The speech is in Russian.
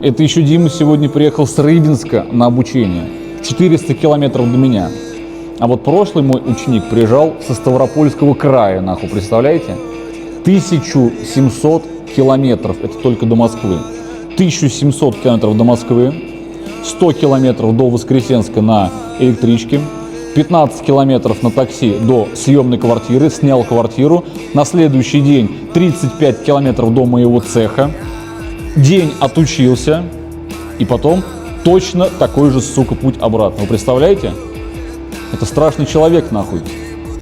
Это еще Дима сегодня приехал с Рыбинска на обучение. 400 километров до меня. А вот прошлый мой ученик приезжал со Ставропольского края, нахуй, представляете? 1700 километров, это только до Москвы. 1700 километров до Москвы, 100 километров до Воскресенска на электричке, 15 километров на такси до съемной квартиры, снял квартиру. На следующий день 35 километров до моего цеха. День отучился, и потом точно такой же, сука, путь обратно. Вы представляете? Это страшный человек, нахуй.